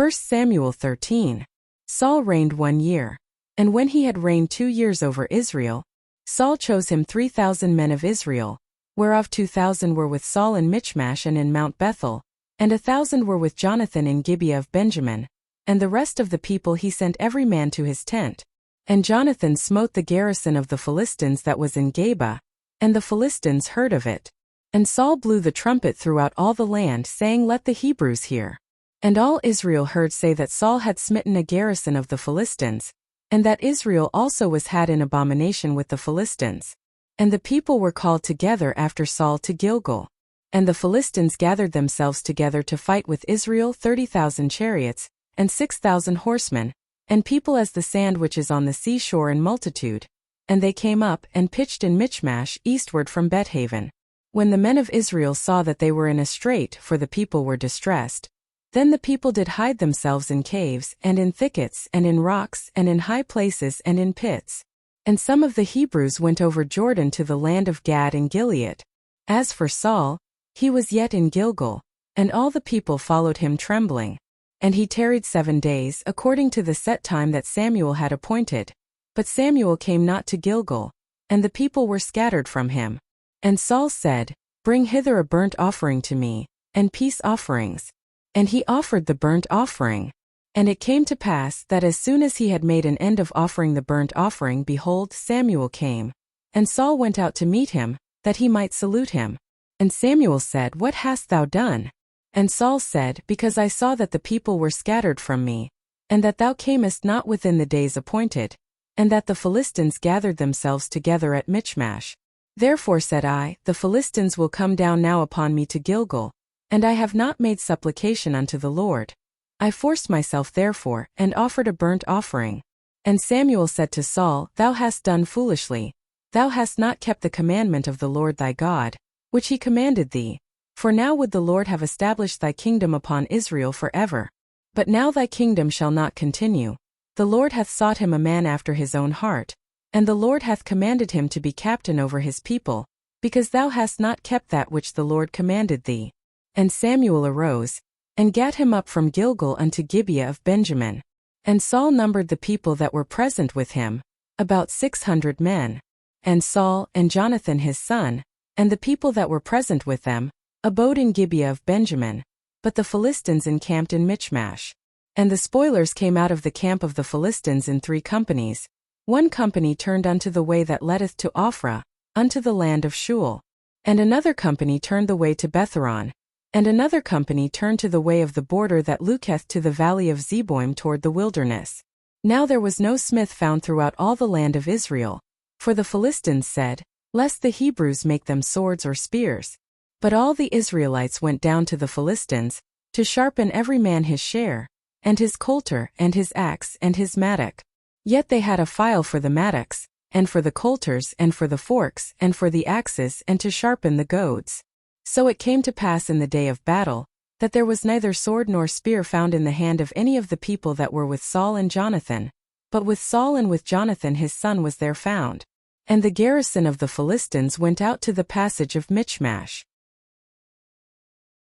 Samuel13 Saul reigned 1 year. And when he had reigned 2 years over Israel, Saul chose him 3,000 men of Israel, whereof 2,000 were with Saul in Michmash and in Mount Bethel, and 1,000 were with Jonathan in Gibeah of Benjamin, and the rest of the people he sent every man to his tent. And Jonathan smote the garrison of the Philistines that was in Geba, and the Philistines heard of it. And Saul blew the trumpet throughout all the land, saying, Let the Hebrews hear. And all Israel heard say that Saul had smitten a garrison of the Philistines, and that Israel also was had in abomination with the Philistines. And the people were called together after Saul to Gilgal. And the Philistines gathered themselves together to fight with Israel 30,000 chariots, and 6,000 horsemen, and people as the sand which is on the seashore in multitude. And they came up and pitched in Michmash eastward from Bethaven. When the men of Israel saw that they were in a strait, for the people were distressed, then the people did hide themselves in caves, and in thickets, and in rocks, and in high places, and in pits. And some of the Hebrews went over Jordan to the land of Gad and Gilead. As for Saul, he was yet in Gilgal, and all the people followed him trembling. And he tarried 7 days, according to the set time that Samuel had appointed. But Samuel came not to Gilgal, and the people were scattered from him. And Saul said, Bring hither a burnt offering to me, and peace offerings. And he offered the burnt offering. And it came to pass that as soon as he had made an end of offering the burnt offering, behold, Samuel came. And Saul went out to meet him, that he might salute him. And Samuel said, What hast thou done? And Saul said, Because I saw that the people were scattered from me, and that thou camest not within the days appointed, and that the Philistines gathered themselves together at Michmash. Therefore said I, The Philistines will come down now upon me to Gilgal, and I have not made supplication unto the Lord. I forced myself therefore, and offered a burnt offering. And Samuel said to Saul, Thou hast done foolishly. Thou hast not kept the commandment of the Lord thy God, which he commanded thee. For now would the Lord have established thy kingdom upon Israel forever. But now thy kingdom shall not continue. The Lord hath sought him a man after his own heart, and the Lord hath commanded him to be captain over his people, because thou hast not kept that which the Lord commanded thee. And Samuel arose, and gat him up from Gilgal unto Gibeah of Benjamin. And Saul numbered the people that were present with him, about 600 men. And Saul, and Jonathan his son, and the people that were present with them, abode in Gibeah of Benjamin. But the Philistines encamped in Michmash. And the spoilers came out of the camp of the Philistines in 3 companies. One company turned unto the way that leadeth to Ophrah, unto the land of Shul. And another company turned the way to Betharon. And another company turned to the way of the border that looketh to the valley of Zeboim toward the wilderness. Now there was no smith found throughout all the land of Israel. For the Philistines said, Lest the Hebrews make them swords or spears. But all the Israelites went down to the Philistines, to sharpen every man his share, and his coulter, and his axe, and his mattock. Yet they had a file for the mattocks, and for the coulters, and for the forks, and for the axes, and to sharpen the goads. So it came to pass in the day of battle, that there was neither sword nor spear found in the hand of any of the people that were with Saul and Jonathan, but with Saul and with Jonathan his son was there found. And the garrison of the Philistines went out to the passage of Michmash.